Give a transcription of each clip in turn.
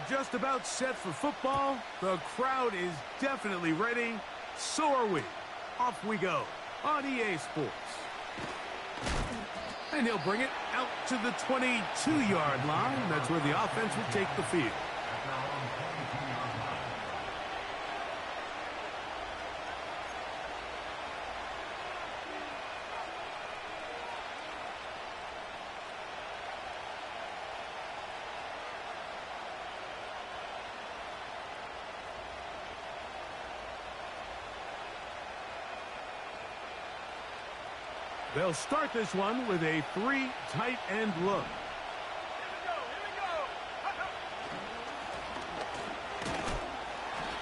Just about set for football. The crowd is definitely ready. So are we. Off we go on EA Sports. And he'll bring it out to the 22-yard line. That's where the offense will take the field. They'll start this one with a 3 tight end look.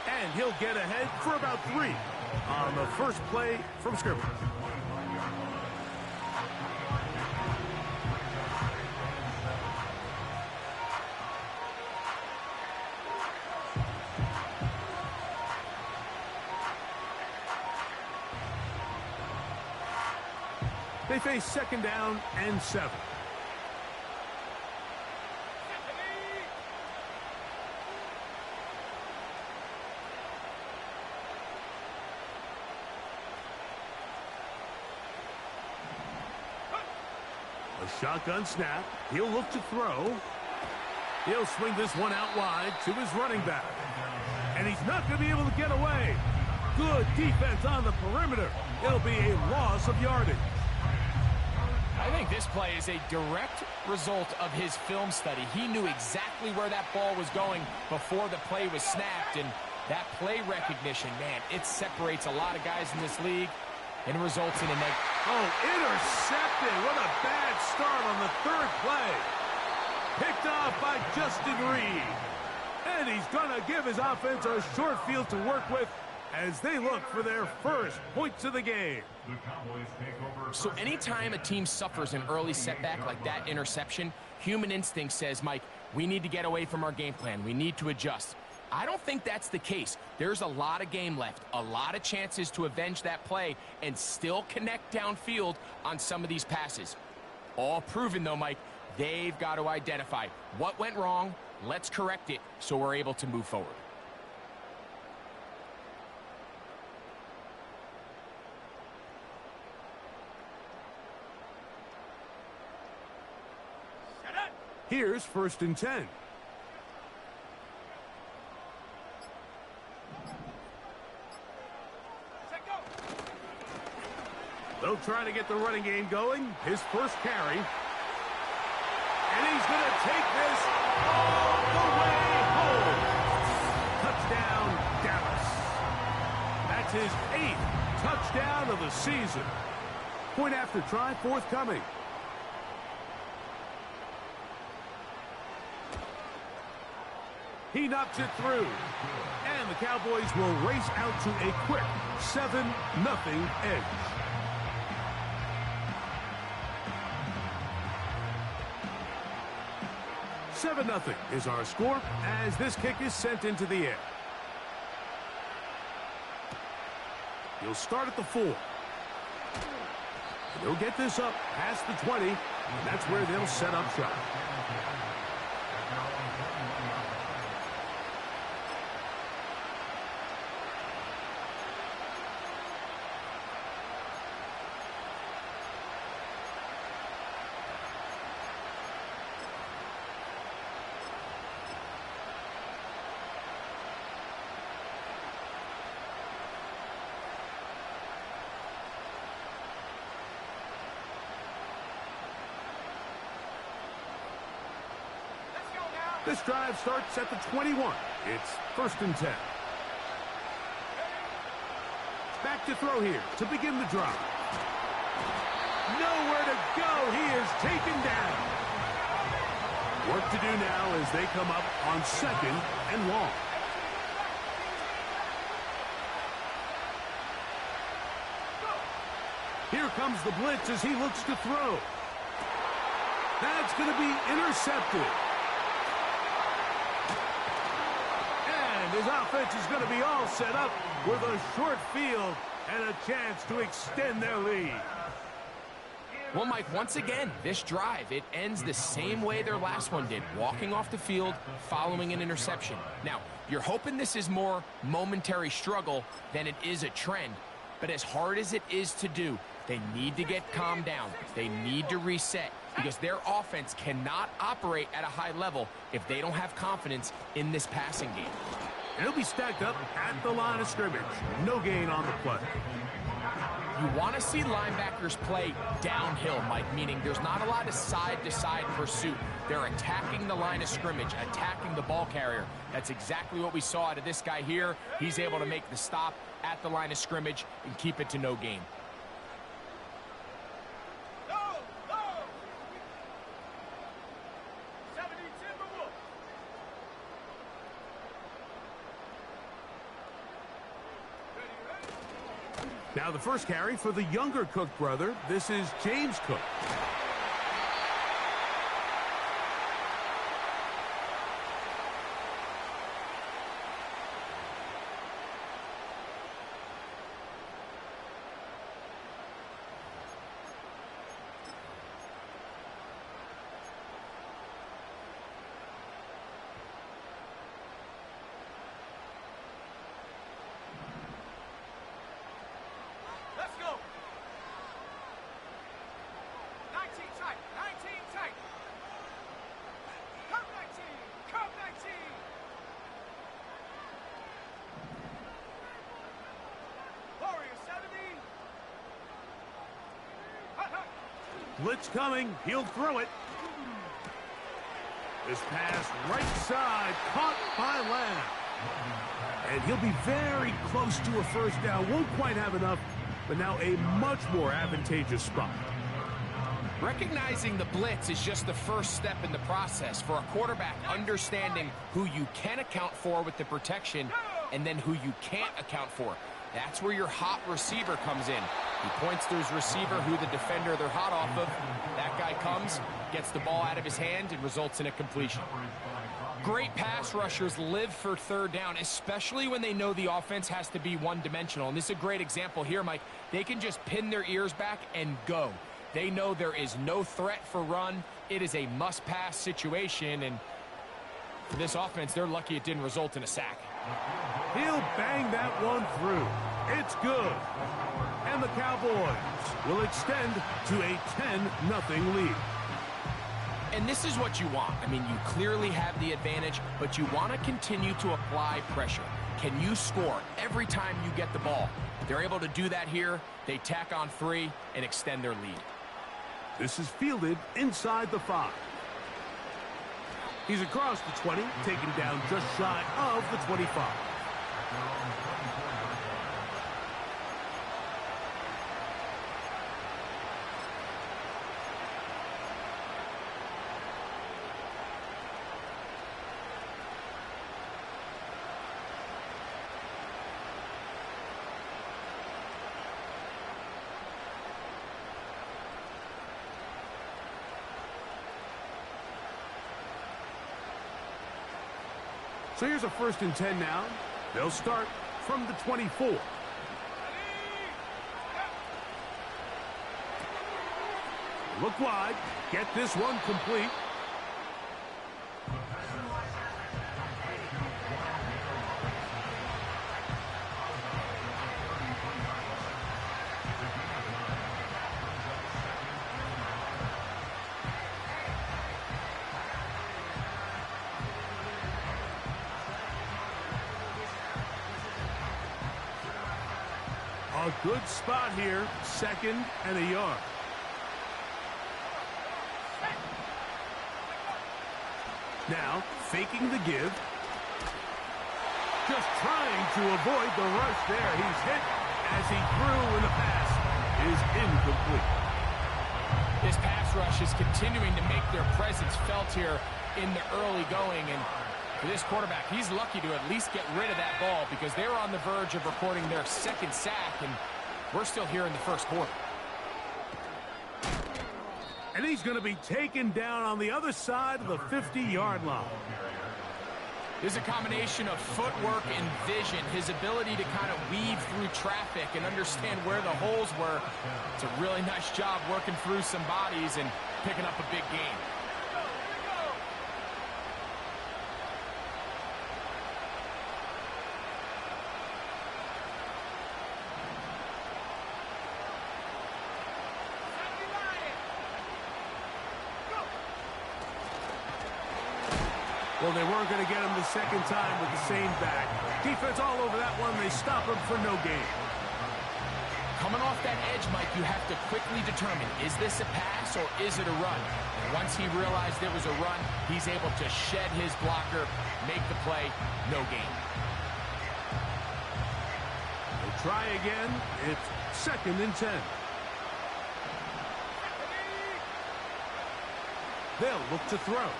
And he'll get ahead for about 3 on the first play from scrimmage. They face 2nd down and 7. A shotgun snap. He'll look to throw. He'll swing this one out wide to his running back. And he's not going to be able to get away. Good defense on the perimeter. It'll be a loss of yardage. I think this play is a direct result of his film study. He knew exactly where that ball was going before the play was snapped, and that play recognition, man, it separates a lot of guys in this league and results in a negative. Oh, intercepted. What a bad start on the 3rd play. Picked off by Justin Reed. And he's going to give his offense a short field to work with as they look for their first points of the game. So anytime a team suffers an early setback like that interception, human instinct says, Mike, we need to get away from our game plan. We need to adjust. I don't think that's the case. There's a lot of game left, a lot of chances to avenge that play and still connect downfield on some of these passes. All proven, though, Mike, they've got to identify what went wrong, let's correct it so we're able to move forward. Here's 1st and 10. They'll try to get the running game going. His first carry. And he's going to take this all the way home. Touchdown, Dallas. That's his 8th touchdown of the season. Point after try forthcoming. He knocks it through. And the Cowboys will race out to a quick 7-0 edge. $7-0 is our score as this kick is sent into the air. He'll start at the 4. They'll get this up past the 20, and that's where they'll set up shop. This drive starts at the 21. It's 1st and 10. Back to throw here to begin the drive. Nowhere to go. He is taken down. Work to do now as they come up on 2nd and long. Here comes the blitz as he looks to throw. That's going to be intercepted. His offense is going to be all set up with a short field and a chance to extend their lead. Well, Mike, once again, this drive, it ends the same way their last one did, walking off the field, following an interception. Now, you're hoping this is more momentary struggle than it is a trend, but as hard as it is to do, they need to get calmed down. They need to reset because their offense cannot operate at a high level if they don't have confidence in this passing game. And he'll be stacked up at the line of scrimmage. No gain on the play. You want to see linebackers play downhill, Mike, meaning there's not a lot of side-to-side pursuit. They're attacking the line of scrimmage, attacking the ball carrier. That's exactly what we saw out of this guy here. He's able to make the stop at the line of scrimmage and keep it to no gain. Now the first carry for the younger Cook brother. This is James Cook. Blitz coming. He'll throw it. This pass right side caught by Lamb. And he'll be very close to a first down. Won't quite have enough, but now a much more advantageous spot. Recognizing the blitz is just the first step in the process for a quarterback, understanding who you can account for with the protection and then who you can't account for. That's where your hot receiver comes in. He points to his receiver, who the defender they're hot off of. That guy comes, gets the ball out of his hand, and results in a completion. Great pass rushers live for third down, especially when they know the offense has to be one-dimensional. And this is a great example here, Mike. They can just pin their ears back and go. They know there is no threat for run. It is a must-pass situation, and for this offense, they're lucky it didn't result in a sack. He'll bang that one through. It's good. And the Cowboys will extend to a 10-0 lead. And this is what you want. I mean, you clearly have the advantage, but you want to continue to apply pressure. Can you score every time you get the ball? They're able to do that here. They tack on 3 and extend their lead. This is fielded inside the 5. He's across the 20, taken down just shy of the 25. So here's a 1st and 10 now. They'll start from the 24. Look wide. Get this one complete. A good spot here, 2nd and a yard. Now, faking the give. Just trying to avoid the rush there. He's hit as he threw, and the pass is incomplete. This pass rush is continuing to make their presence felt here in the early going, and for this quarterback, he's lucky to at least get rid of that ball because they were on the verge of recording their 2nd sack, and we're still here in the 1st quarter. And he's going to be taken down on the other side of the 50-yard line. There's a combination of footwork and vision, his ability to kind of weave through traffic and understand where the holes were. It's a really nice job working through some bodies and picking up a big gain. Well, they weren't going to get him the second time with the same back. Defense all over that one. They stop him for no gain. Coming off that edge, Mike, you have to quickly determine, is this a pass or is it a run? And once he realized it was a run, he's able to shed his blocker, make the play, no gain. They try again. It's 2nd and 10. They'll look to throw.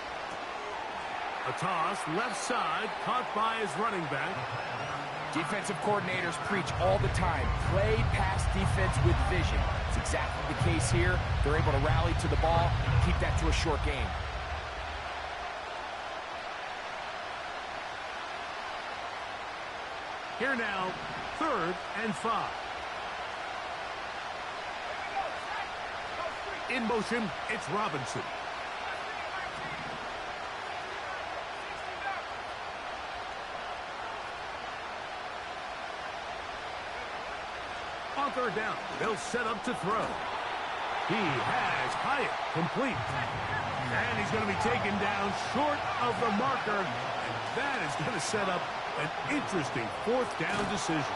A toss, left side, caught by his running back. Defensive coordinators preach all the time, play pass defense with vision. It's exactly the case here. They're able to rally to the ball, keep that to a short game. Here now, 3rd and 5. In motion, it's Robinson. On 3rd down, they'll set up to throw. He has Hyatt complete. And he's going to be taken down short of the marker. And that is going to set up an interesting 4th down decision.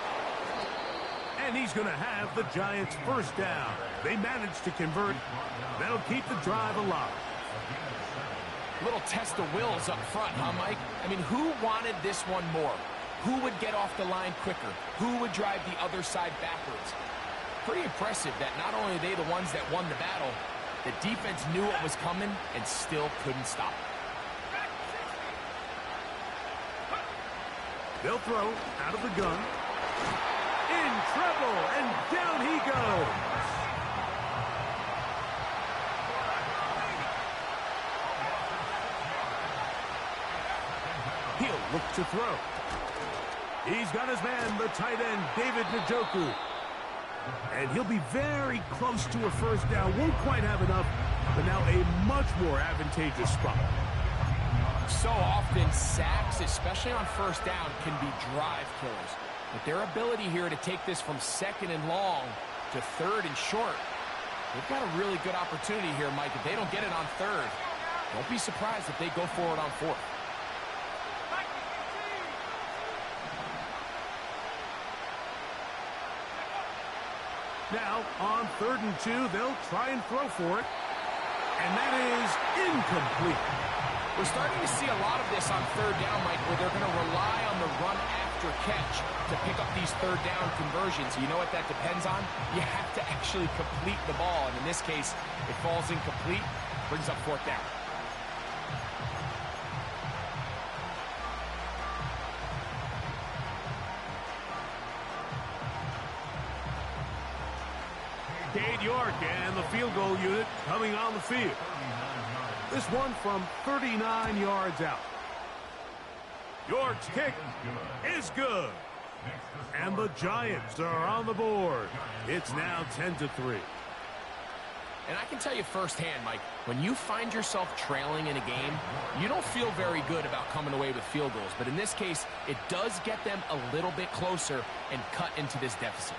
And he's going to have the Giants' 1st down. They managed to convert. That'll keep the drive alive. Little test of wills up front, huh, Mike? I mean, who wanted this one more? Who would get off the line quicker? Who would drive the other side backwards? Pretty impressive that not only are they the ones that won the battle, the defense knew what was coming and still couldn't stop it. They'll throw out of the gun. In trouble, and down he goes. He'll look to throw. He's got his man, the tight end, David Njoku. And he'll be very close to a 1st down. Won't quite have enough, but now a much more advantageous spot. So often, sacks, especially on 1st down, can be drive killers. But their ability here to take this from 2nd and long to 3rd and short, they've got a really good opportunity here, Mike. If they don't get it on 3rd, don't be surprised if they go for it on 4th. Now, on 3rd and 2, they'll try and throw for it. And that is incomplete. We're starting to see a lot of this on 3rd down, Mike, where they're going to rely on the run after catch to pick up these 3rd down conversions. You know what that depends on? You have to actually complete the ball. And in this case, it falls incomplete, brings up 4th down. Cade York and the field goal unit coming on the field. This one from 39 yards out. York's kick is good. And the Giants are on the board. It's now 10-3. And I can tell you firsthand, Mike, when you find yourself trailing in a game, you don't feel very good about coming away with field goals. But in this case, it does get them a little bit closer and cut into this deficit.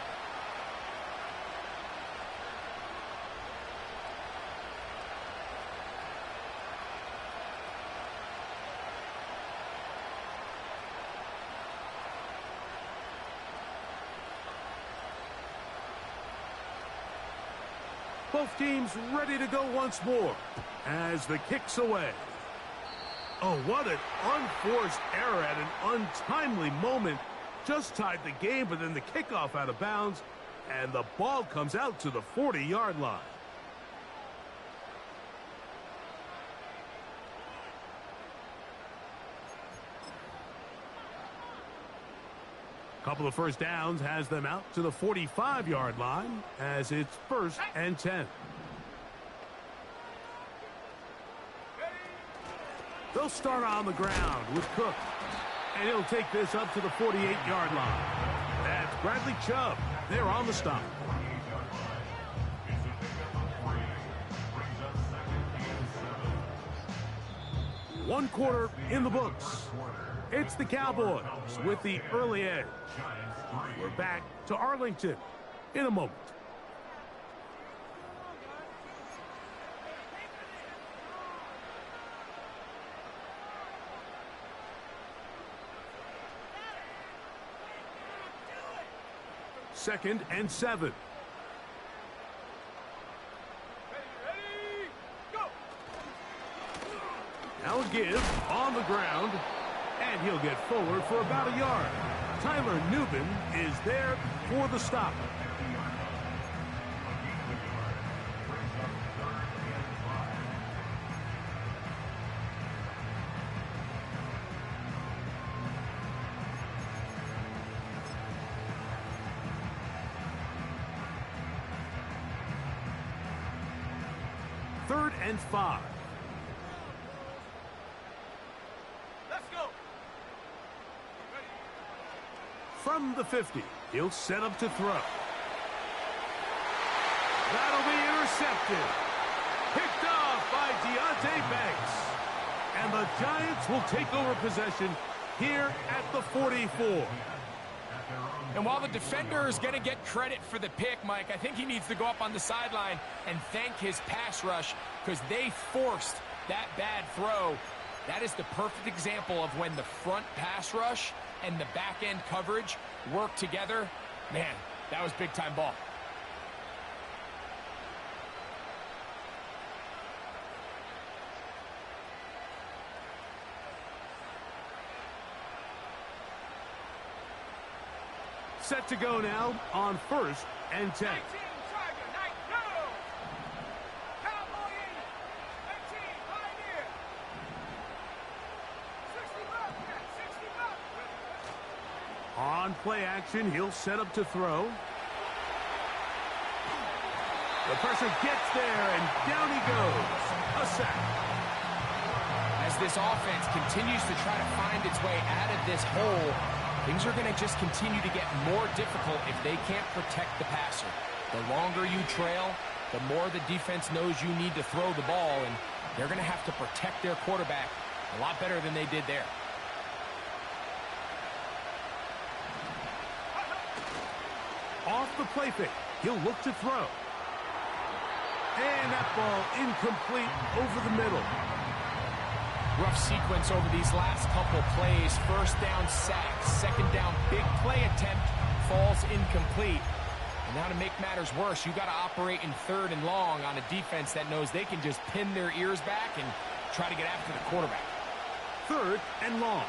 Both teams ready to go once more as the kick's away. Oh, what an unforced error at an untimely moment. Just tied the game, but then the kickoff out of bounds, and the ball comes out to the 40-yard line. Couple of 1st downs has them out to the 45-yard line as it's 1st and 10. They'll start on the ground with Cook. And he'll take this up to the 48-yard line. That's Bradley Chubb. They're on the stop. One quarter in the books. It's the Cowboys with the early edge. We're back to Arlington in a moment. Second and 7. Now a give on the ground, and he'll get forward for about a yard. Tyler Newman is there for the stop. Third and 5. From the 50, he'll set up to throw. That'll be intercepted. Picked off by Deontay Banks. And the Giants will take over possession here at the 44. And while the defender is going to get credit for the pick, Mike, I think he needs to go up on the sideline and thank his pass rush because they forced that bad throw. That is the perfect example of when the front pass rush and the back-end coverage work together. Man, that was big-time ball. Set to go now on 1st and 10. On play action, he'll set up to throw. The pressure gets there, and down he goes. A sack. As this offense continues to try to find its way out of this hole, things are going to just continue to get more difficult if they can't protect the passer. The longer you trail, the more the defense knows you need to throw the ball, and they're going to have to protect their quarterback a lot better than they did there. Off the play fake, he'll look to throw. And that ball incomplete over the middle. Rough sequence over these last couple plays. First down sack, second down big play attempt, falls incomplete. And now to make matters worse, you got to operate in 3rd and long on a defense that knows they can just pin their ears back and try to get after the quarterback. 3rd and long.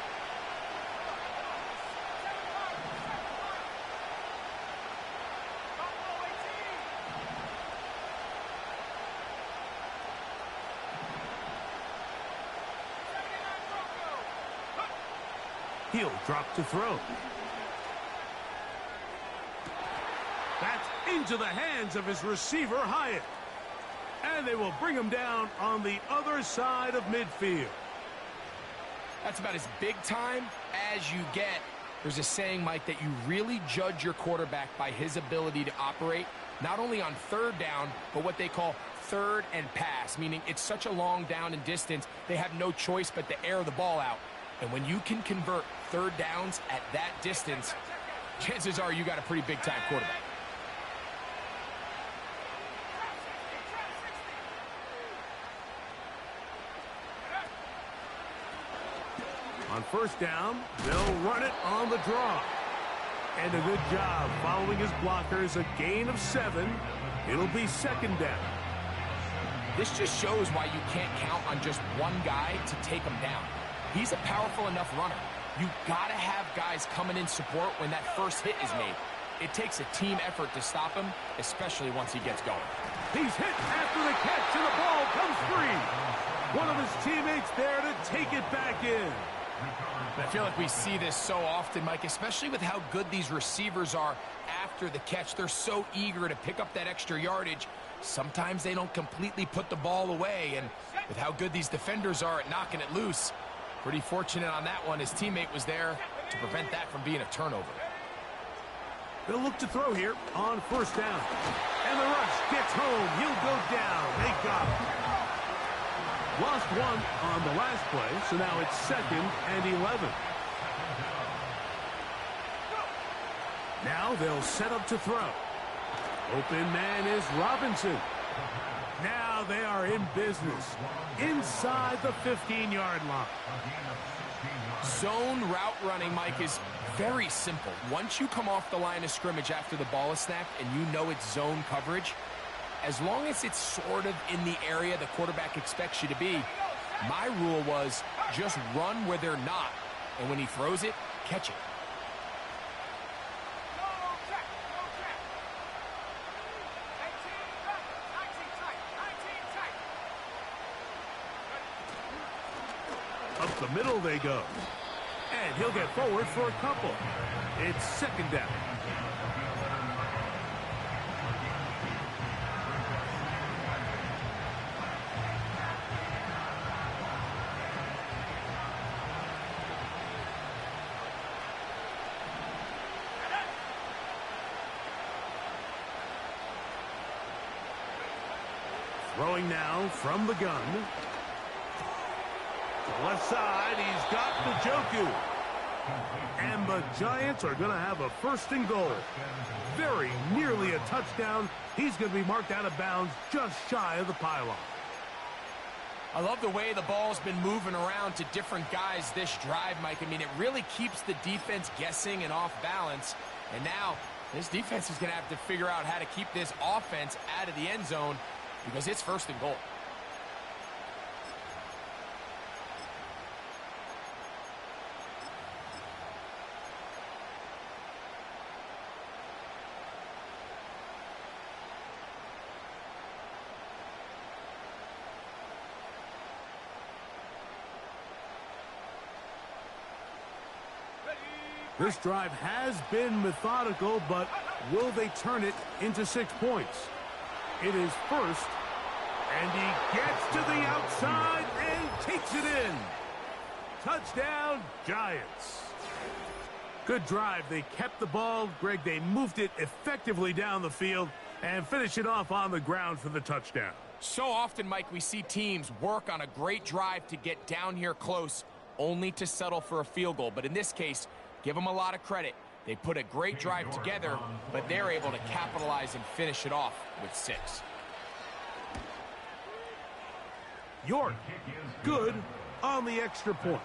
He'll drop to throw. That's into the hands of his receiver, Hyatt. And they will bring him down on the other side of midfield. That's about as big time as you get. There's a saying, Mike, that you really judge your quarterback by his ability to operate, not only on 3rd down, but what they call 3rd and pass, meaning it's such a long down and distance, they have no choice but to air the ball out. And when you can convert 3rd downs at that distance, chances are you got a pretty big-time quarterback. On 1st down, they'll run it on the draw. And a good job following his blockers, a gain of 7. It'll be 2nd down. This just shows why you can't count on just one guy to take him down. He's a powerful enough runner. You got to have guys coming in support when that first hit is made. It takes a team effort to stop him, especially once he gets going. He's hit after the catch, and the ball comes free. One of his teammates there to take it back in. I feel like we see this so often, Mike, especially with how good these receivers are after the catch. They're so eager to pick up that extra yardage. Sometimes they don't completely put the ball away, and with how good these defenders are at knocking it loose, Pretty fortunate on that one. His teammate was there to prevent that from being a turnover. They'll look to throw here on first down. And the rush gets home. He'll go down. They got him. Lost one on the last play, so now it's 2nd and 11. Now they'll set up to throw. Open man is Robinson. Now they are in business inside the 15-yard line. Zone route running, Mike, is very simple. Once you come off the line of scrimmage after the ball is snapped and you know it's zone coverage, as long as it's sort of in the area the quarterback expects you to be, my rule was just run where they're not. And when he throws it, catch it. Up the middle they go. And he'll get forward for a couple. It's 2nd down. Throwing now from the gun. Left side, he's got Njoku. And the Giants are going to have a 1st and goal. Very nearly a touchdown. He's going to be marked out of bounds just shy of the pylon. I love the way the ball's been moving around to different guys this drive, Mike. I mean, it really keeps the defense guessing and off balance. And now this defense is going to have to figure out how to keep this offense out of the end zone because it's 1st and goal. This drive has been methodical, but will they turn it into 6 points? It is 1st, and he gets to the outside and takes it in. Touchdown, Giants. Good drive. They kept the ball. Greg, they moved it effectively down the field and finish it off on the ground for the touchdown. So often, Mike, we see teams work on a great drive to get down here close, only to settle for a field goal. But in this case, give them a lot of credit. They put a great drive together, but they're able to capitalize and finish it off with 6. York, good on the extra point.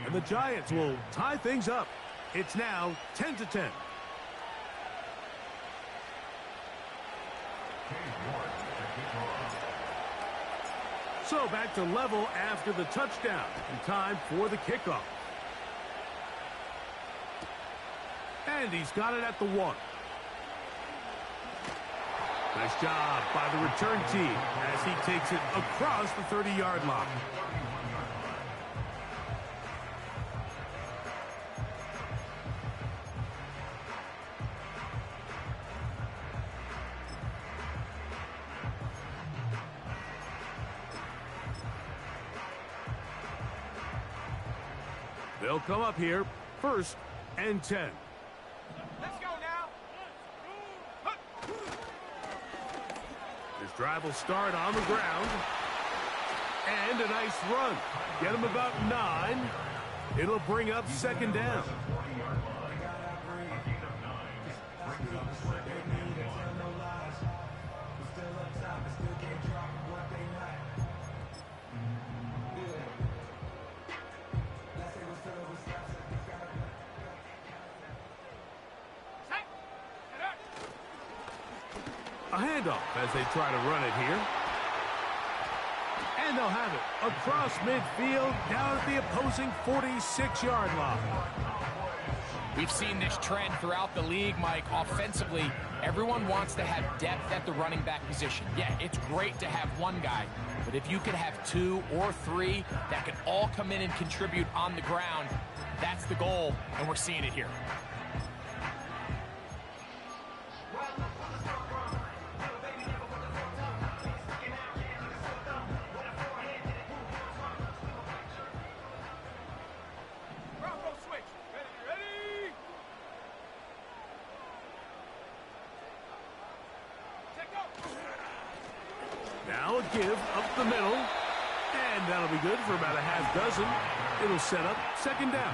And the Giants will tie things up. It's now 10-10. So back to level after the touchdown. And time for the kickoff. And he's got it at the 1. Nice job by the return team as he takes it across the 30-yard line. They'll come up here, 1st and 10. Let's go now. This drive will start on the ground. And a nice run. Get him about 9. It'll bring up 2nd down. A handoff as they try to run it here. And they'll have it across midfield down at the opposing 46-yard line. We've seen this trend throughout the league, Mike. Offensively, everyone wants to have depth at the running back position. Yeah, it's great to have one guy, but if you could have 2 or 3 that could all come in and contribute on the ground, that's the goal, and we're seeing it here. Now a give up the middle. And that'll be good for about a half dozen. It'll set up second down.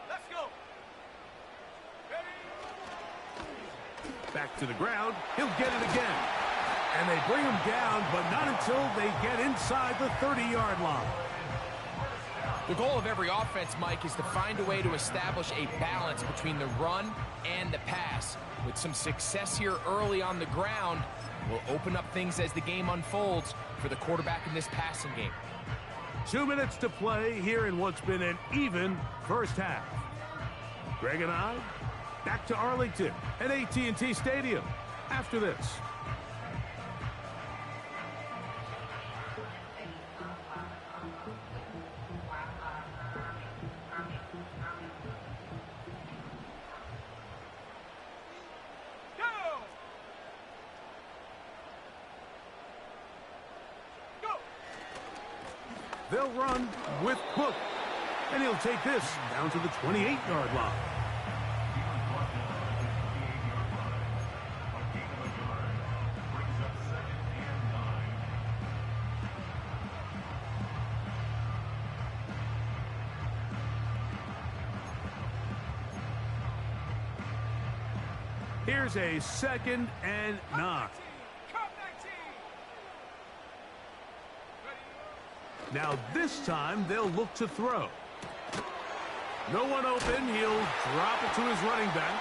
Let's go. Back to the ground. He'll get it again. And they bring him down, but not until they get inside the 30-yard line. The goal of every offense, Mike, is to find a way to establish a balance between the run and the pass. With some success here early on the ground, will open up things as the game unfolds for the quarterback in this passing game. 2 minutes to play here in what's been an even first half. Greg and I, back to Arlington at AT&T Stadium after this. They'll run with Cook, and he'll take this down to the 28-yard line. Here's a 2nd and 9. Now this time they'll look to throw. No one open. He'll drop it to his running back.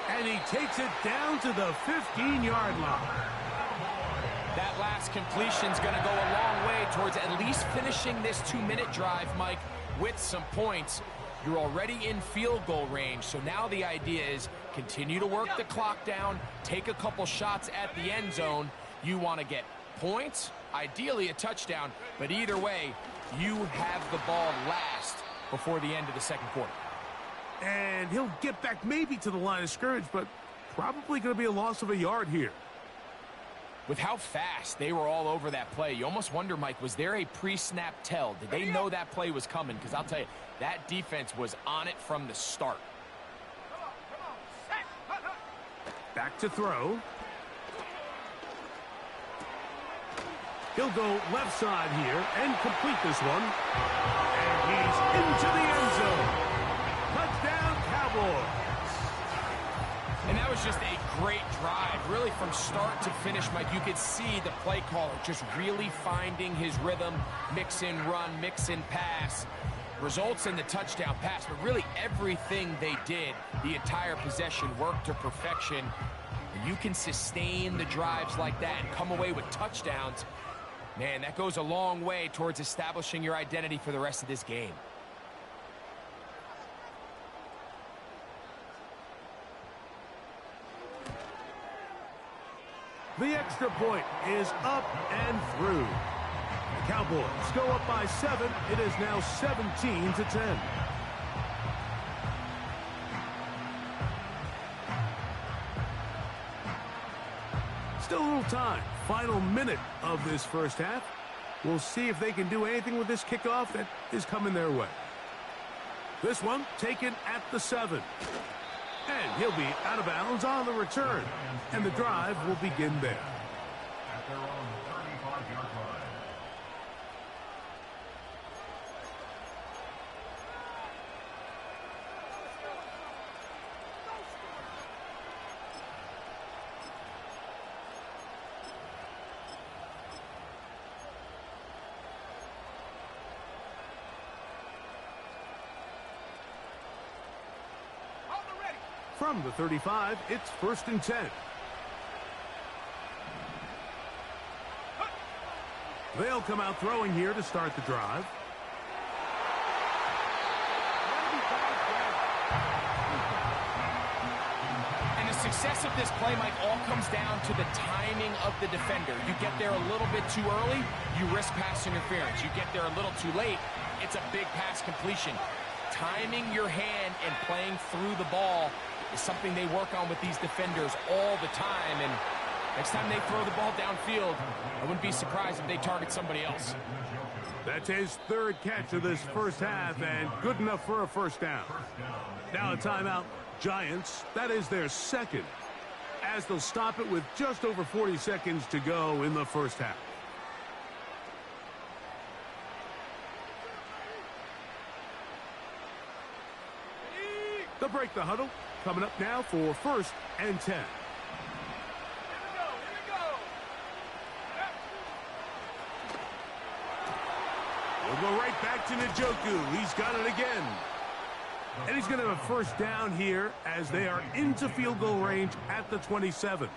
And he takes it down to the 15-yard line. That last completion's going to go a long way towards at least finishing this 2-minute drive, Mike, with some points. You're already in field goal range, so now the idea is continue to work the clock down, take a couple shots at the end zone. You want to get points, ideally a touchdown, but either way, you have the ball last before the end of the second quarter. And he'll get back maybe to the line of scrimmage, but probably going to be a loss of a yard here. With how fast they were all over that play, you almost wonder, Mike, was there a pre-snap tell? Did they know that play was coming? Because I'll tell you, that defense was on it from the start. Back to throw. He'll go left side here and complete this one. And he's into the end zone. Touchdown, Cowboys. And that was just a great drive, really from start to finish, Mike. You could see the play caller just really finding his rhythm, mix in run, mix in pass. Results in the touchdown pass, but really everything they did, the entire possession, worked to perfection. And you can sustain the drives like that and come away with touchdowns. Man, that goes a long way towards establishing your identity for the rest of this game. The extra point is up and through. The Cowboys go up by 7. It is now 17-10. Still a little time. Final minute of this first half. We'll see if they can do anything with this kickoff that is coming their way. This one taken at the 7. And he'll be out of bounds on the return. And the drive will begin there. At their own 35-yard line. From the 35, it's 1st and 10. They'll come out throwing here to start the drive. And the success of this play, Mike, all comes down to the timing of the defender. You get there a little bit too early, you risk pass interference. You get there a little too late, it's a big pass completion. Timing your hand and playing through the ball is something they work on with these defenders all the time, and Next time they throw the ball downfield, I wouldn't be surprised if they target somebody else. That's his third catch of this first half, and good enough for a first down. Now a timeout. Giants, that is their second, as they'll stop it with just over 40 seconds to go in the first half. They'll break the huddle. Coming up now for 1st and 10. We'll go right back to Njoku. He's got it again. And he's going to have a first down here as they are into field goal range at the 27.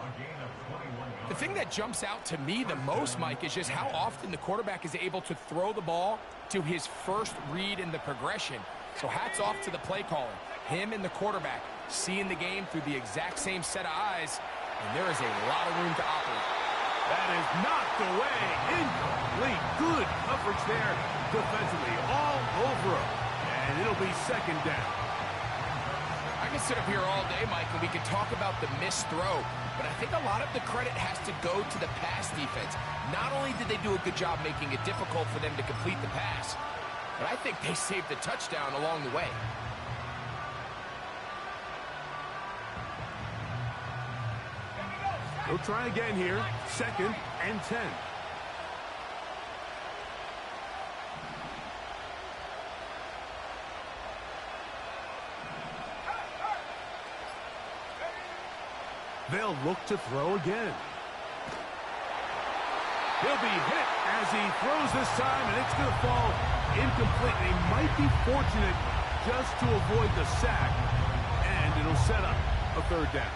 The thing that jumps out to me the most, Mike, is just how often the quarterback is able to throw the ball to his first read in the progression. So hats off to the play caller. Him and the quarterback seeing the game through the exact same set of eyes, and there is a lot of room to operate. That is knocked away. Incomplete. Good coverage there defensively. All over him. And it'll be second down. I can sit up here all day, Mike, and we can talk about the missed throw, but I think a lot of the credit has to go to the pass defense. Not only did they do a good job making it difficult for them to complete the pass, but I think they saved the touchdown along the way. We'll try again here. 2nd and 10. They'll look to throw again. He'll be hit as he throws this time, and it's going to fall incomplete. They might be fortunate just to avoid the sack, and it'll set up a third down.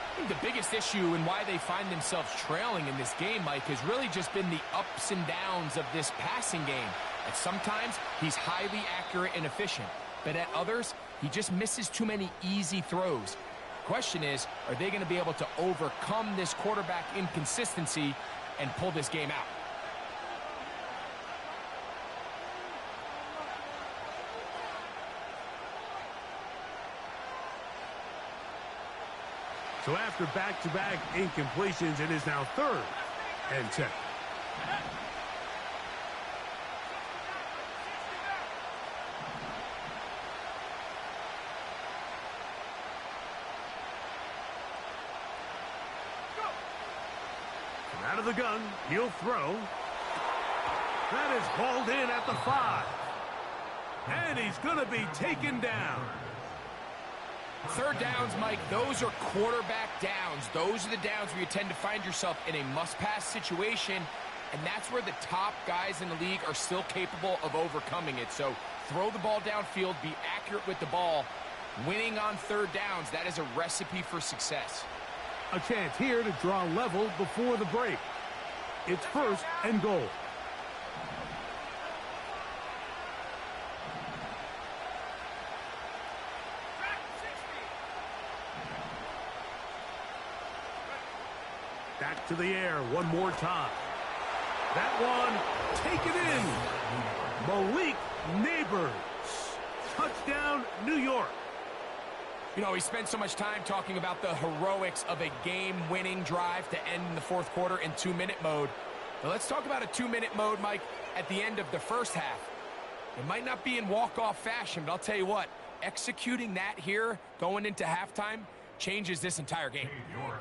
I think the biggest issue and why they find themselves trailing in this game, Mike, has really just been the ups and downs of this passing game. At sometimes, he's highly accurate and efficient, but at others, he just misses too many easy throws. The question is, are they going to be able to overcome this quarterback inconsistency and pull this game out? So after back-to-back incompletions, it is now 3rd and 10. From out of the gun, he'll throw. That is hauled in at the 5. And he's going to be taken down. Third downs, Mike, those are quarterback downs. Those are the downs where you tend to find yourself in a must-pass situation, and that's where the top guys in the league are still capable of overcoming it. So throw the ball downfield, be accurate with the ball. Winning on third downs, that is a recipe for success. A chance here to draw level before the break. It's 1st and goal. Back to the air one more time. That one taken in. Malik Neighbors. Touchdown, New York. You know, we spent so much time talking about the heroics of a game-winning drive to end in the fourth quarter in 2-minute mode. But let's talk about a 2-minute mode, Mike, at the end of the first half. It might not be in walk-off fashion, but I'll tell you what, executing that here going into halftime changes this entire game.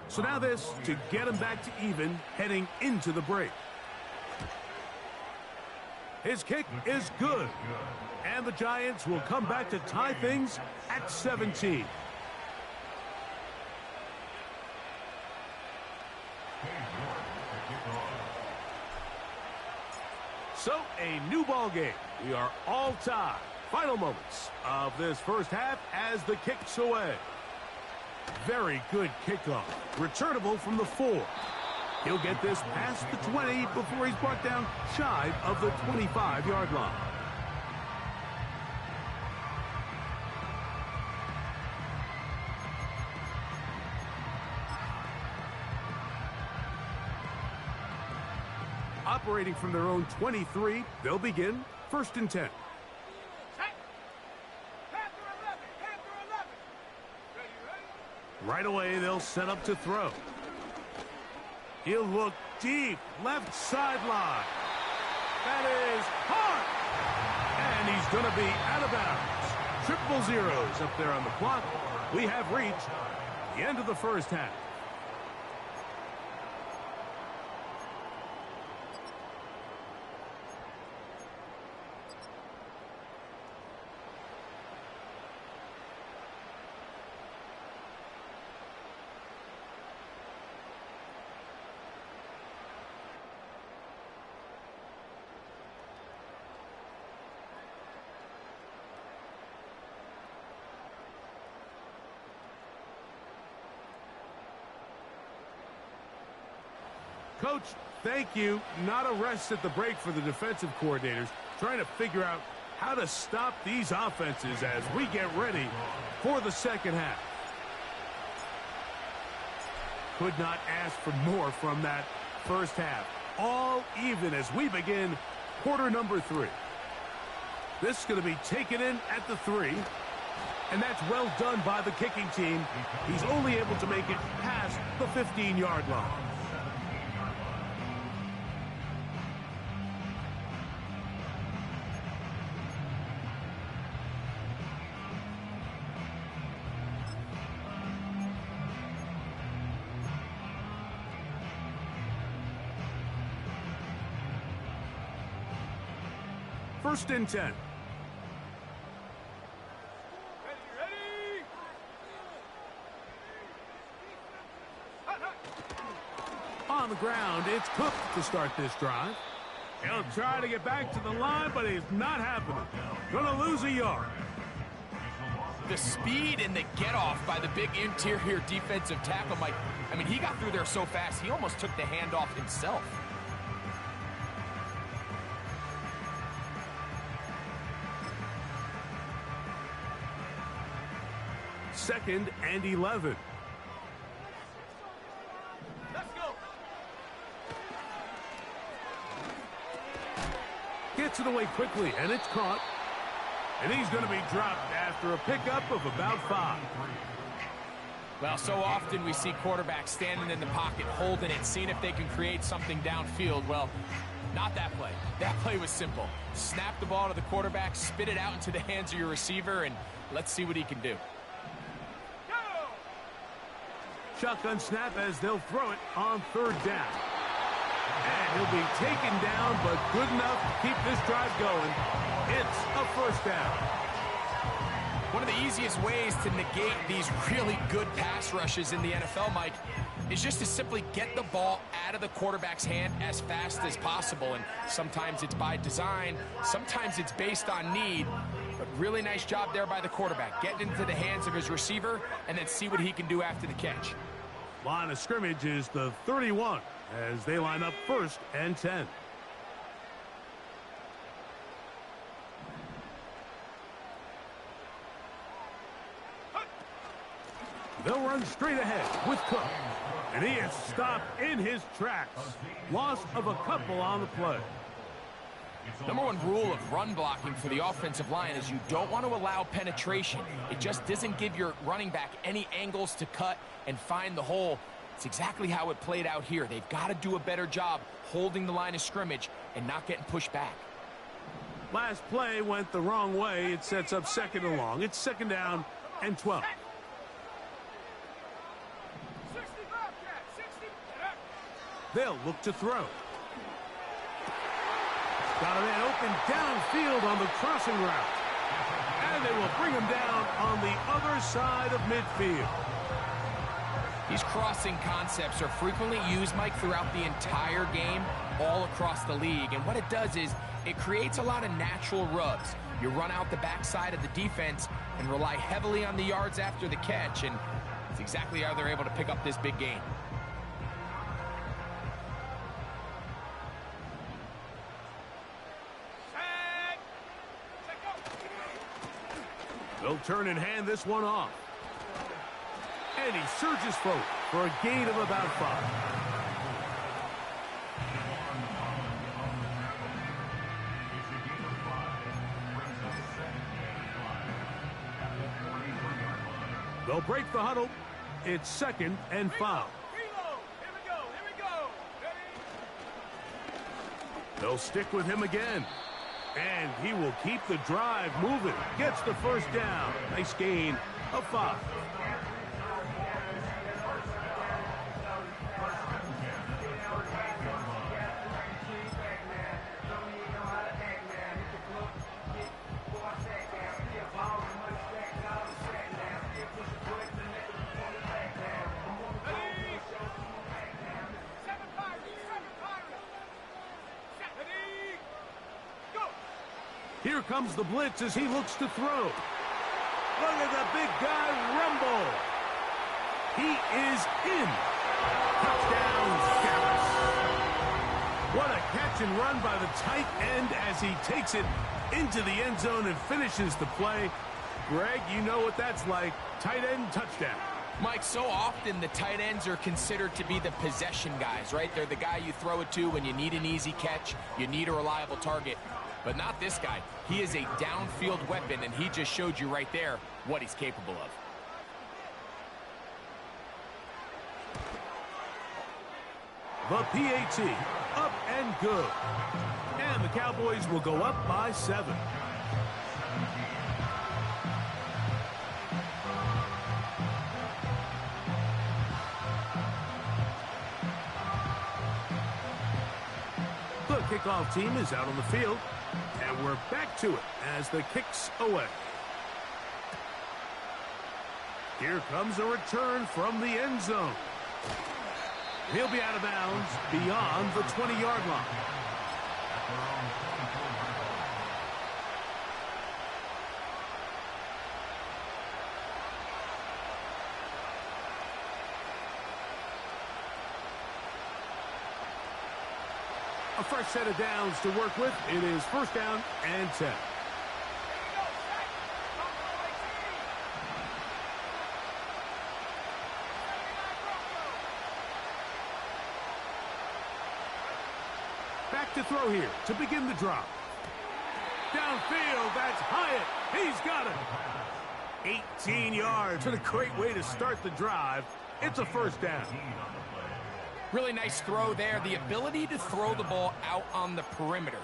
So now this to get him back to even heading into the break. His kick is good. And the Giants will come back to tie things at 17. So a new ball game. We are all tied. Final moments of this first half as the kick's away. Very good kickoff. Returnable from the 4. He'll get this past the 20 before he's brought down shy of the 25-yard line. Operating from their own 23, they'll begin 1st and 10. Right away, they'll set up to throw. He'll look deep, left sideline. That is hard. And he's going to be out of bounds. Triple zeros up there on the clock. We have reached the end of the first half. Coach, thank you. Not a rest at the break for the defensive coordinators, trying to figure out how to stop these offenses as we get ready for the second half. Could not ask for more from that first half. All even as we begin quarter number 3. This is going to be taken in at the 3. And that's well done by the kicking team. He's only able to make it past the 15-yard line. First and 10. On the ground, it's Cook to start this drive. He'll try to get back to the line, but it's not happening. Gonna lose a yard. The speed and the get-off by the big interior defensive tackle, Mike. I mean, he got through there so fast, he almost took the handoff himself. Second and 11. Let's go. Gets it away quickly, and it's caught. And he's going to be dropped after a pickup of about 5. Well, so often we see quarterbacks standing in the pocket, holding it, seeing if they can create something downfield. Well, not that play. That play was simple. Snap the ball to the quarterback, spit it out into the hands of your receiver, and let's see what he can do. Shotgun snap as they'll throw it on third down. And he'll be taken down, but good enough to keep this drive going. It's a first down. One of the easiest ways to negate these really good pass rushes in the NFL, Mike, is just to simply get the ball out of the quarterback's hand as fast as possible. And sometimes it's by design, sometimes it's based on need. But really nice job there by the quarterback. Get into the hands of his receiver and then see what he can do after the catch. Line of scrimmage is the 31 as they line up first and 10. They'll run straight ahead with Cook. And he is stopped in his tracks. Loss of a couple on the play. Number one rule of run blocking for the offensive line is you don't want to allow penetration. It just doesn't give your running back any angles to cut and find the hole. It's exactly how it played out here. They've got to do a better job holding the line of scrimmage and not getting pushed back. Last play went the wrong way. It sets up second and long. It's second down and 12. 60 Bobcat, 60. They'll look to throw. Got a man open downfield on the crossing route. And they will bring him down on the other side of midfield. These crossing concepts are frequently used, Mike, throughout the entire game, all across the league. And what it does is it creates a lot of natural rubs. You run out the backside of the defense and rely heavily on the yards after the catch. And it's exactly how they're able to pick up this big gain. They'll turn and hand this one off. And he surges forward for a gain of about 5. They'll break the huddle. It's second and 5. Here we go. They'll stick with him again. And he will keep the drive moving. Gets the first down. Nice gain of 5. Here comes the blitz as he looks to throw. Look at the big guy rumble. He is in. Touchdown, Dallas. What a catch and run by the tight end as he takes it into the end zone and finishes the play. Greg, you know what that's like. Tight end touchdown. Mike, so often the tight ends are considered to be the possession guys, right? They're the guy you throw it to when you need an easy catch, you need a reliable target. But not this guy. He is a downfield weapon, and he just showed you right there what he's capable of. The PAT, up and good. And the Cowboys will go up by 7. The kickoff team is out on the field. And we're back to it as the kick's away. Here comes a return from the end zone. He'll be out of bounds beyond the 20-yard line. A fresh set of downs to work with. It is first down and 10. Back to throw here to begin the drop. Downfield, that's Hyatt. He's got it. 18 yards. What a great way to start the drive. It's a first down. Really nice throw there. The ability to throw the ball out on the perimeter.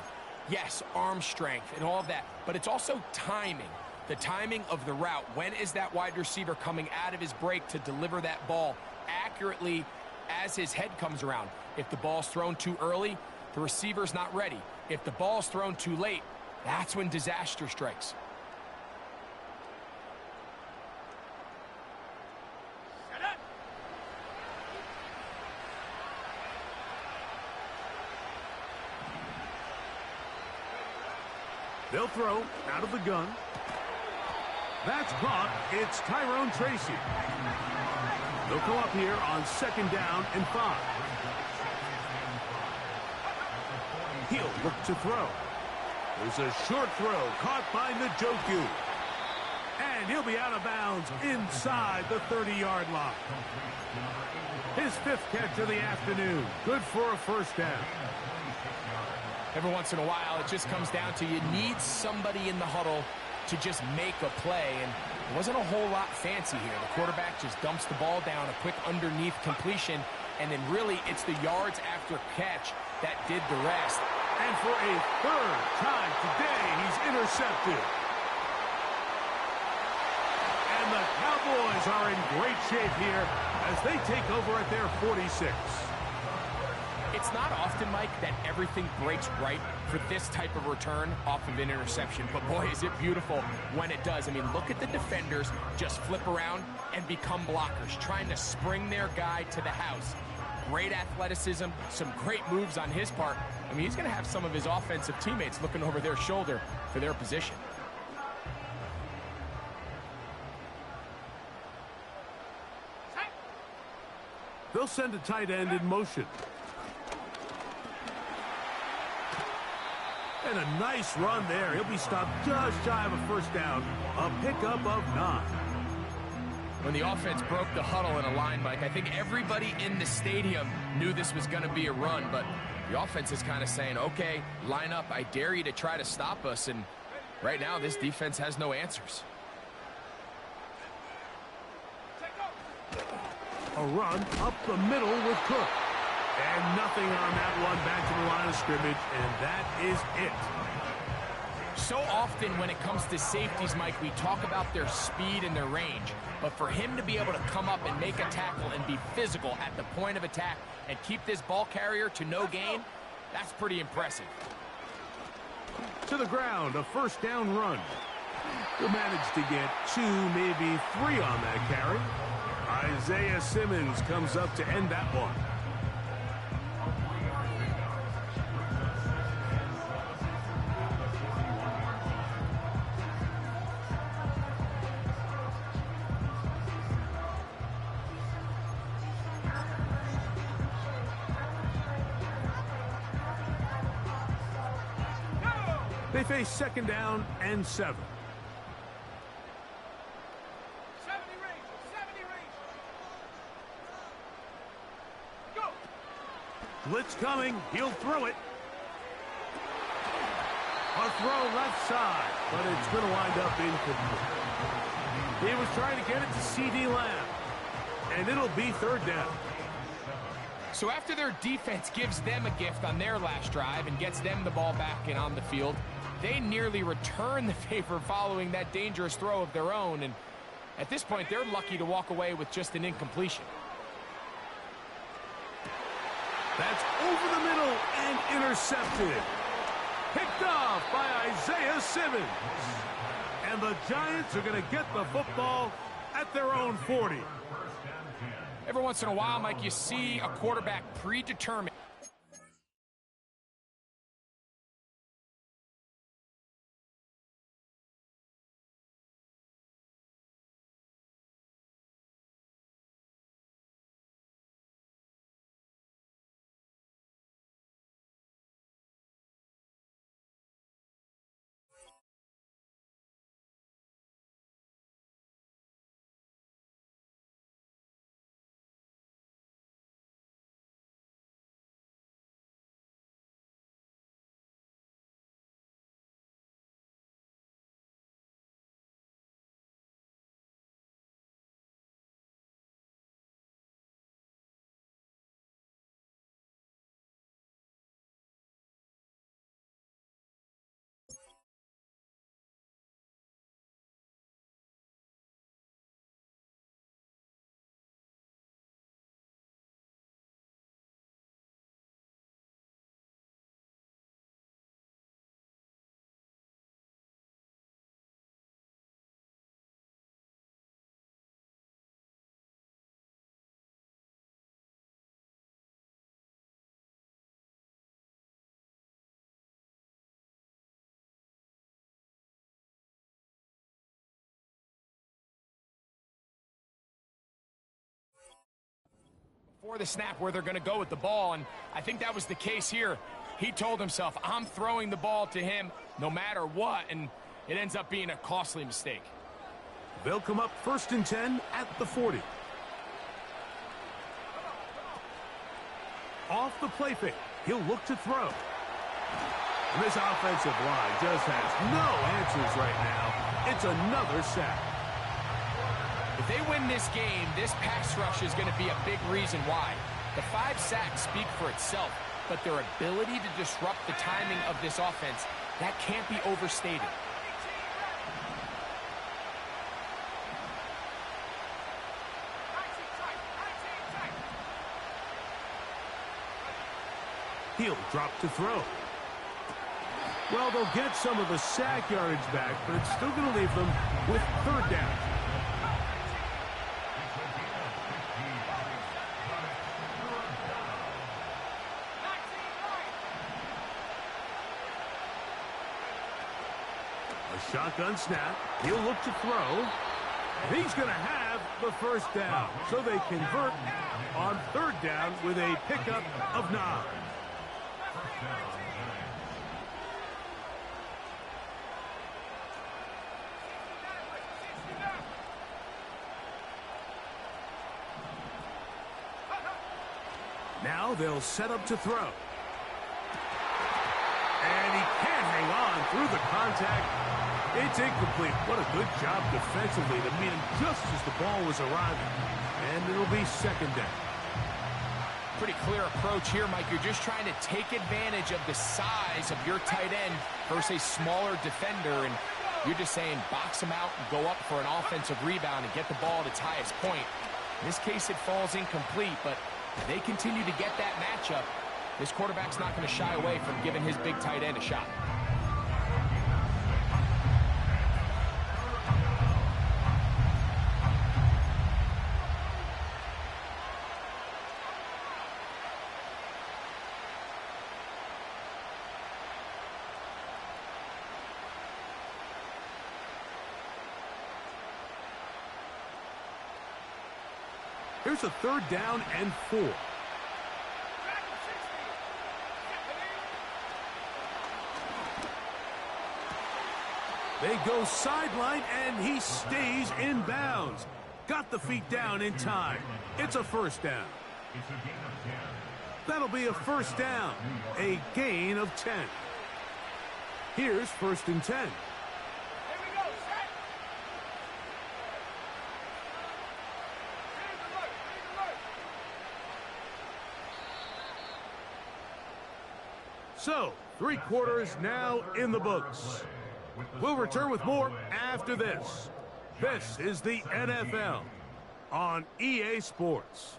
Yes, arm strength and all of that, but it's also timing. The timing of the route. When is that wide receiver coming out of his break to deliver that ball accurately as his head comes around? If the ball's thrown too early, the receiver's not ready. If the ball's thrown too late, that's when disaster strikes. They'll throw out of the gun. That's caught. It's Tyrone Tracy. They'll go up here on second down and 5. He'll look to throw. There's a short throw caught by Njoku. And he'll be out of bounds inside the 30-yard line. His 5th catch of the afternoon. Good for a first down. Every once in a while, it just comes down to you need somebody in the huddle to just make a play, and it wasn't a whole lot fancy here. The quarterback just dumps the ball down, a quick underneath completion, and then really it's the yards after catch that did the rest. And for a 3rd time today, he's intercepted. And the Cowboys are in great shape here as they take over at their 46. It's not often, Mike, that everything breaks right for this type of return off of an interception. But, boy, is it beautiful when it does. I mean, look at the defenders just flip around and become blockers, trying to spring their guy to the house. Great athleticism, some great moves on his part. I mean, he's going to have some of his offensive teammates looking over their shoulder for their position. They'll send a tight end in motion. And a nice run there. He'll be stopped just shy of a first down. A pickup of 9. When the offense broke the huddle in a line, Mike, I think everybody in the stadium knew this was going to be a run, but the offense is kind of saying, okay, line up. I dare you to try to stop us, and right now this defense has no answers. A run up the middle with Cook. And nothing on that one, back to the line of scrimmage, and that is it. So often when it comes to safeties, Mike, we talk about their speed and their range. But for him to be able to come up and make a tackle and be physical at the point of attack and keep this ball carrier to no gain, that's pretty impressive. To the ground, a first down run. He'll manage to get 2, maybe 3 on that carry. Isaiah Simmons comes up to end that one. They face second down and 7. 70 range, 70 range. Go. Blitz coming. He'll throw it. A throw left side, but it's going to wind up incomplete. He was trying to get it to C.D. Lamb, and it'll be third down. So after their defense gives them a gift on their last drive and gets them the ball back and on the field, they nearly return the favor following that dangerous throw of their own. And at this point, they're lucky to walk away with just an incompletion. That's over the middle and intercepted. Picked off by Isaiah Simmons. And the Giants are going to get the football at their own 40. Every once in a while, Mike, you see a quarterback predetermined. For the snap where they're going to go with the ball, and I think that was the case here. He told himself, I'm throwing the ball to him no matter what, and it ends up being a costly mistake. They'll come up first and 10 at the 40. Off the play fake, he'll look to throw. And this offensive line just has no answers right now. It's another sack. If they win this game, this pass rush is going to be a big reason why. The 5 sacks speak for itself, but their ability to disrupt the timing of this offense, that can't be overstated. He'll drop to throw. Well, they'll get some of the sack yardage back, but it's still going to leave them with third down. A shotgun snap. He'll look to throw. And he's going to have the first down. So they convert on third down with a pickup of 9. Now they'll set up to throw. And he can't hang on through the contact. It's incomplete. What a good job defensively to meet him just as the ball was arriving. And it'll be second down. pretty clear approach here, Mike. You're just trying to take advantage of the size of your tight end versus a smaller defender, and you're just saying box him out and go up for an offensive rebound and get the ball at its highest point. In this case, it falls incomplete, but they continue to get that matchup. This quarterback's not going to shy away from giving his big tight end a shot. Here's a 3rd down and 4. They go sideline, and he stays in bounds. Got the feet down in time. It's a 1st down. That'll be a 1st down, a gain of 10. Here's 1st and 10. So, 3 quarters now in the books. We'll return with more after this. This is the NFL on EA Sports.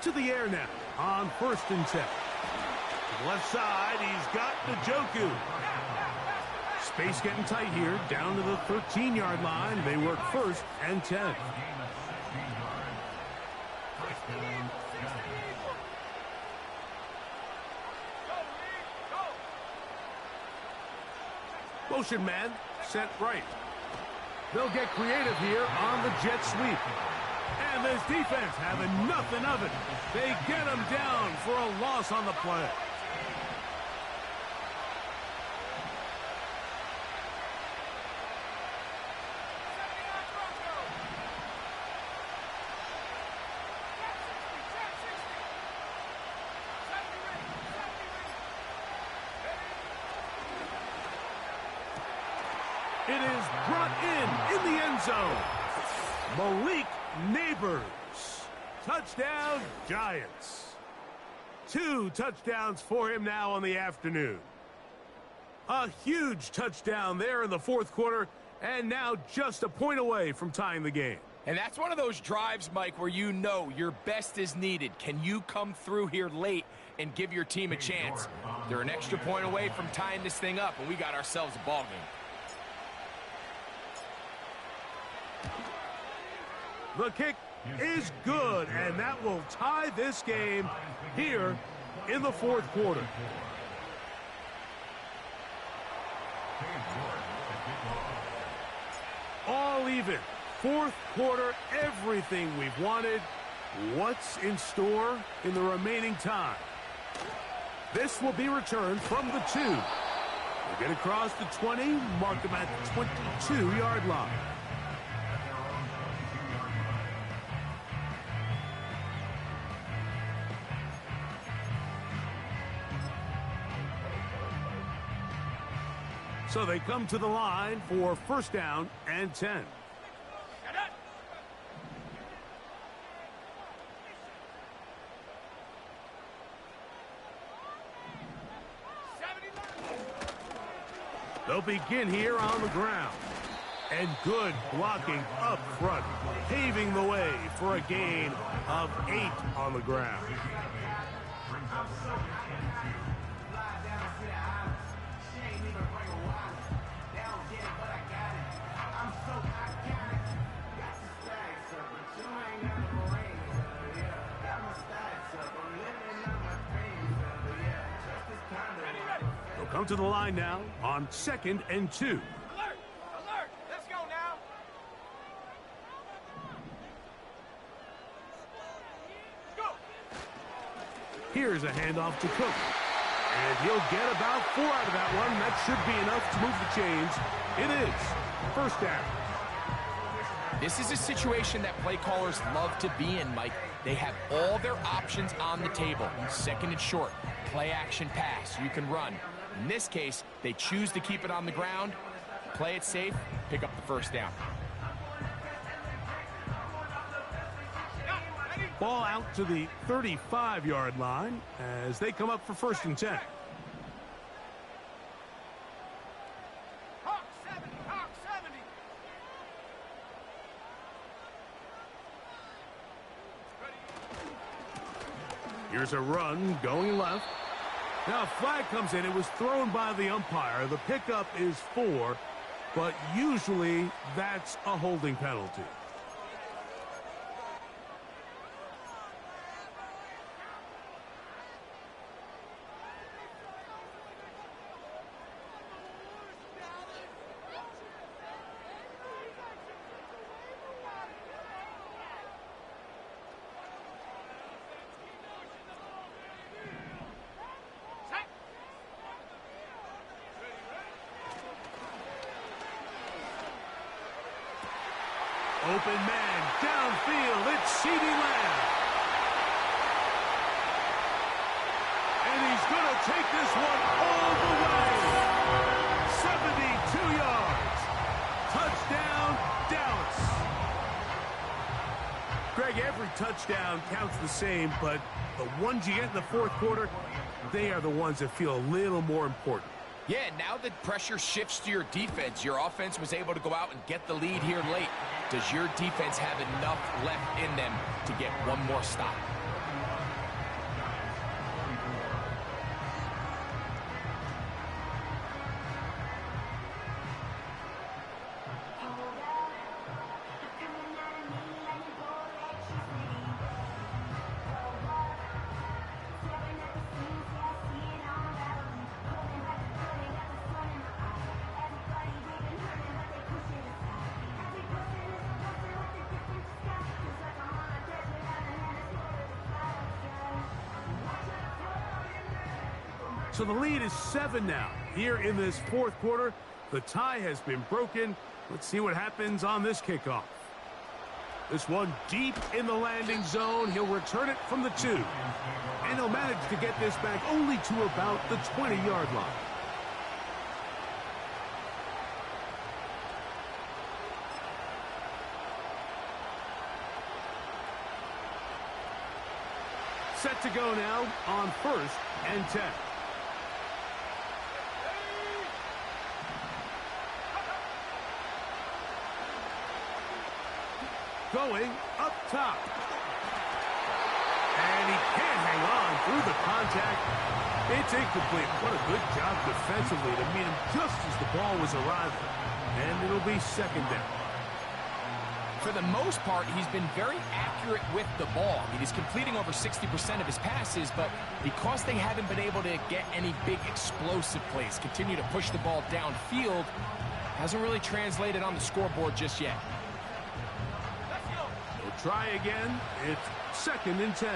To the air now on 1st and 10. To the left side, he's got Njoku. Space getting tight here, down to the 13-yard line. They work 1st and 10. Motion man, set right. They'll get creative here on the jet sweep. And this defense having nothing of it. They get him down for a loss on the play. It is brought in the end zone. Malik Neighbors. Touchdown, Giants. 2 touchdowns for him now on the afternoon. A huge touchdown there in the 4th quarter, and now just a point away from tying the game. And that's one of those drives, Mike, where you know your best is needed. Can you come through here late and give your team a chance? They're an extra point away from tying this thing up, and we got ourselves a ball game. The kick is good, and that will tie this game here in the 4th quarter. All even. 4th quarter, everything we've wanted. What's in store in the remaining time? This will be returned from the 2. They get across the 20, mark them at the 22-yard line. So they come to the line for 1st down and 10. They'll begin here on the ground. And good blocking up front, paving the way for a gain of 8 on the ground. come to the line now on 2nd and 2. Alert! Alert! Let's go now! Go! Here's a handoff to Cook. And he'll get about 4 out of that one. That should be enough to move the chains. It is. First down. This is a situation that play callers love to be in, Mike. They have all their options on the table. 2nd and short, play action pass, you can run. In this case, they choose to keep it on the ground, play it safe, pick up the first down. Ball out to the 35-yard line as they come up for 1st and 10. Hawk 70! Hawk 70! Here's a run going left. Now a flag comes in. It was thrown by the umpire. The pickup is 4, but usually that's a holding penalty. Open man, downfield, it's CeeDee Lamb. And he's going to take this one all the way. 72 yards. Touchdown, Dallas. Greg, every touchdown counts the same, but the ones you get in the 4th quarter, they are the ones that feel a little more important. Yeah, now that pressure shifts to your defense, your offense was able to go out and get the lead here late. Does your defense have enough left in them to get one more stop? So the lead is 7 now. Here in this 4th quarter, the tie has been broken. Let's see what happens on this kickoff. This one deep in the landing zone. He'll return it from the 2. And he'll manage to get this back only to about the 20-yard line. Set to go now on 1st and 10. Going up top. And he can't hang on through the contact. It's incomplete. What a good job defensively to meet him just as the ball was arriving. And it'll be 2nd down. For the most part, he's been very accurate with the ball. I mean, he's completing over 60% of his passes, but because they haven't been able to get any big explosive plays, continue to push the ball downfield, hasn't really translated on the scoreboard just yet. We'll try again. It's 2nd and 10.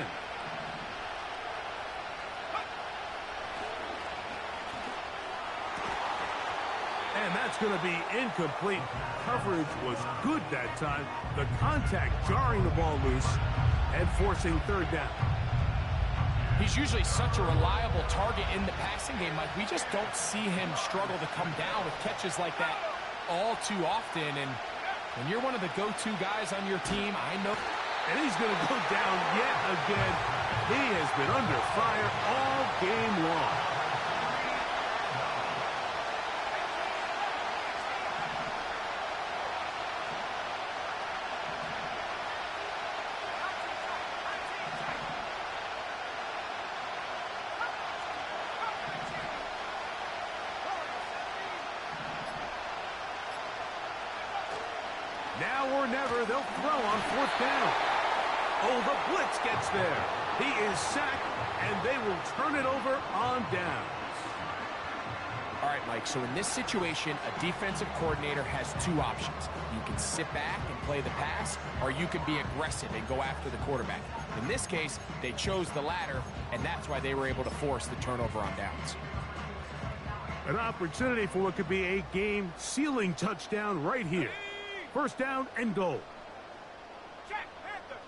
And that's going to be incomplete. Coverage was good that time. The contact jarring the ball loose and forcing 3rd down. He's usually such a reliable target in the passing game. Like, we just don't see him struggle to come down with catches like that all too often. And when you're one of the go-to guys on your team, I know. And he's going to go down yet again. He has been under fire all game long. Now or never, they'll throw on 4th down. Oh, the blitz gets there. He is sacked, and they will turn it over on downs. right, Mike, so in this situation, a defensive coordinator has two options. You can sit back and play the pass, or you can be aggressive and go after the quarterback. In this case, they chose the latter, and that's why they were able to force the turnover on downs. An opportunity for what could be a game-sealing touchdown right here. First down and goal. Check, Panther.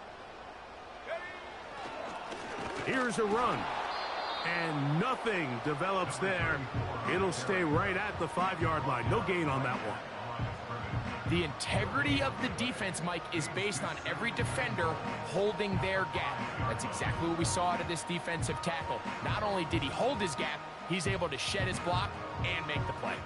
Here's a run. And nothing develops there. It'll stay right at the 5-yard line. No gain on that one. The integrity of the defense, Mike, is based on every defender holding their gap. That's exactly what we saw out of this defensive tackle. Not only did he hold his gap, he's able to shed his block and make the play.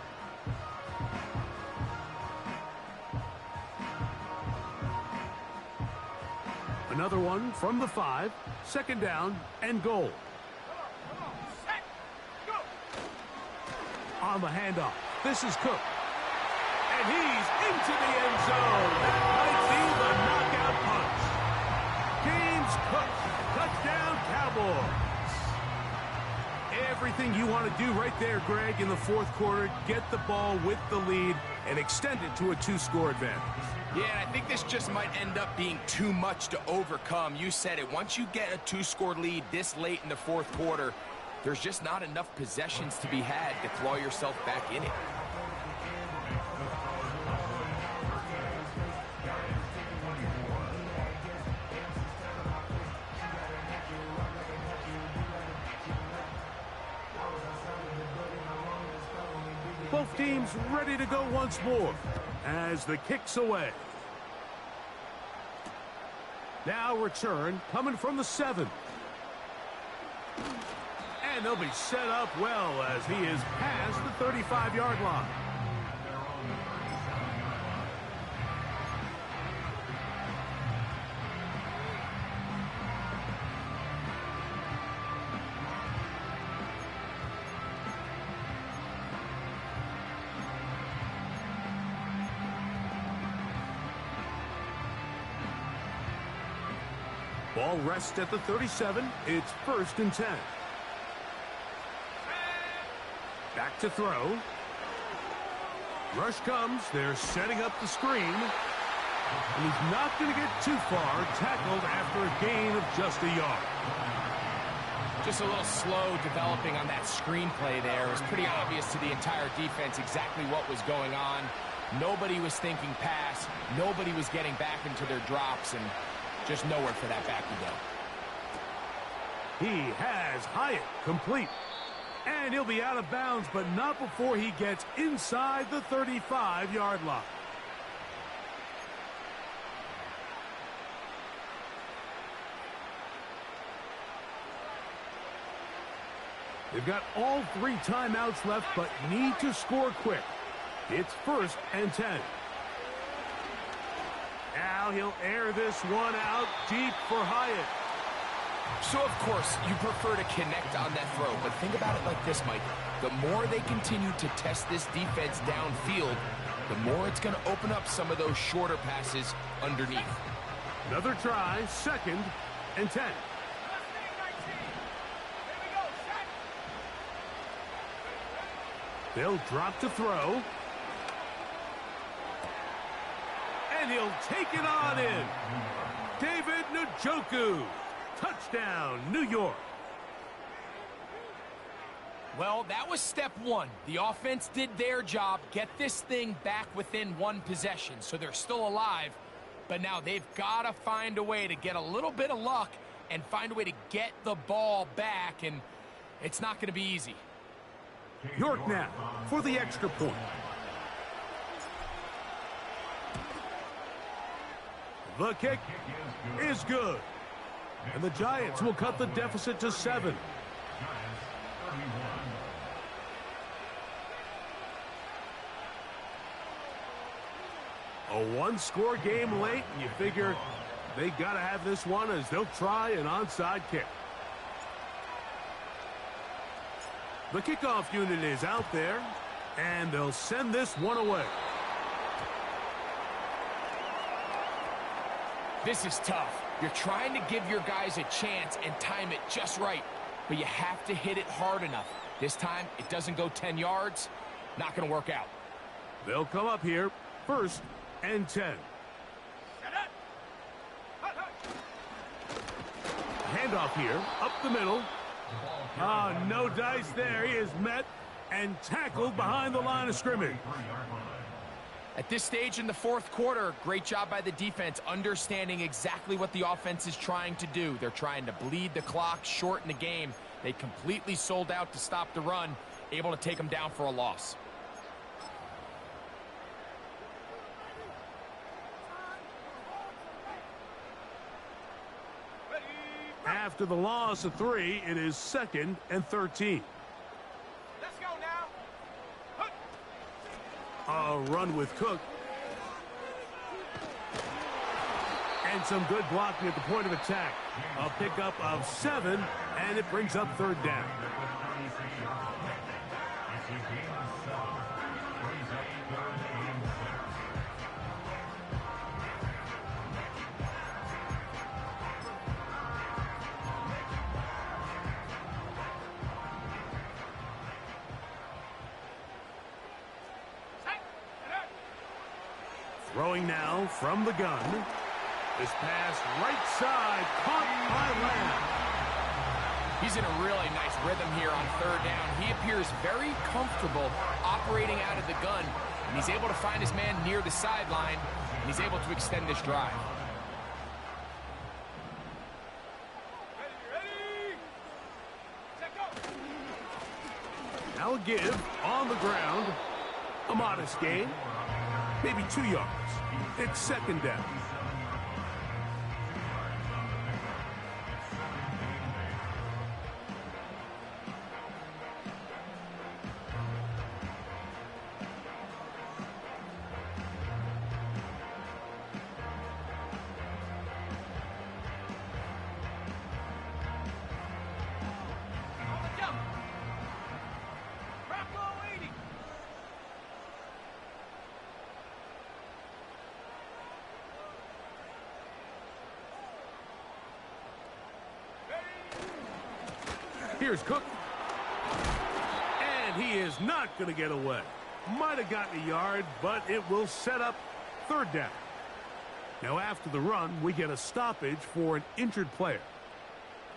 Another one from the 5. Second down and goal. Set. Go. On the handoff, this is Cook. And he's into the end zone. That might be the knockout punch. James Cook, touchdown Cowboys. Everything you want to do right there, Greg, in the fourth quarter, get the ball with the lead and extend it to a 2-score advantage. Yeah, and I think this just might end up being too much to overcome. You said it. Once you get a 2-score lead this late in the fourth quarter, there's just not enough possessions to be had to claw yourself back in it. Both teams ready to go once more as the kick's away. Now return coming from the 7. And they'll be set up well as he is past the 35-yard line. Ball rests at the 37. It's 1st and 10. Back to throw. Rush comes. They're setting up the screen. And he's not going to get too far. Tackled after a gain of just a yard. Just a little slow developing on that screenplay there. It was pretty obvious to the entire defense exactly what was going on. Nobody was thinking pass. Nobody was getting back into their drops, and just nowhere for that back to go. He has Hyatt complete. And he'll be out of bounds, but not before he gets inside the 35-yard line. They've got all 3 timeouts left, but need to score quick. It's 1st and 10. Now he'll air this one out deep for Hyatt. So, of course, you prefer to connect on that throw, but think about it like this, Mike. The more they continue to test this defense downfield, the more it's going to open up some of those shorter passes underneath. Another try, 2nd and 10. They'll drop to throw. And he'll take it on in. David Njoku. Touchdown, New York. Well, that was step 1. The offense did their job, get this thing back within 1 possession, so they're still alive. But now they've got to find a way to get a little bit of luck and find a way to get the ball back, and it's not going to be easy. York now for the extra point. The kick is good. And the Giants will cut the deficit to 7. A 1-score game late, and you figure they got to have this one as they'll try an onside kick. The kickoff unit is out there, and they'll send this one away. This is tough. You're trying to give your guys a chance and time it just right, but you have to hit it hard enough. This time, it doesn't go 10 yards. Not going to work out. They'll come up here, 1st and 10. Handoff here, up the middle. No dice there. He is met and tackled behind the line of scrimmage. At this stage in the 4th quarter, great job by the defense, understanding exactly what the offense is trying to do. They're trying to bleed the clock, shorten the game. They completely sold out to stop the run, able to take them down for a loss. After the loss of 3, it is 2nd and 13. Let's go now. A run with Cook. And some good blocking at the point of attack. A pickup of 7, and it brings up 3rd down. Throwing now from the gun. This pass right side, caught by Lamb. He's in a really nice rhythm here on 3rd down. He appears very comfortable operating out of the gun, and he's able to find his man near the sideline, and he's able to extend this drive. Ready. Set go. Now a give on the ground. A modest gain. Maybe 2 yards. It's 2nd down. Here's Cook. And he is not going to get away. Might have gotten a yard, but it will set up 3rd down. Now after the run, we get a stoppage for an injured player.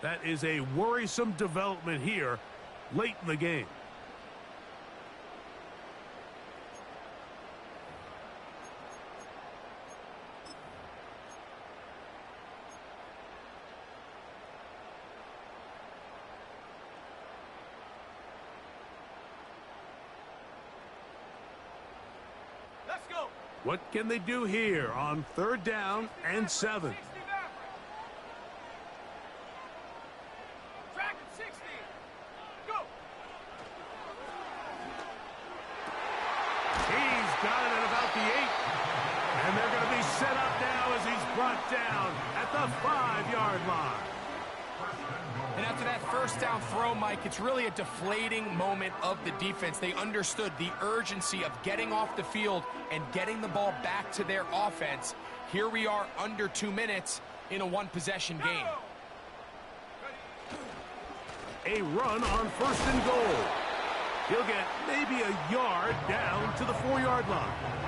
That is a worrisome development here late in the game. Let's go. What can they do here on 3rd down and 7? 60 back. Track at 60. Go. He's got it at about the 8. And they're going to be set up now as he's brought down at the 5-yard line. And after that 1st down throw, Mike, it's really a deflating moment of the defense. They understood the urgency of getting off the field and getting the ball back to their offense. Here we are under 2 minutes in a 1-possession game. A run on 1st and goal. He'll get maybe a yard down to the 4-yard line.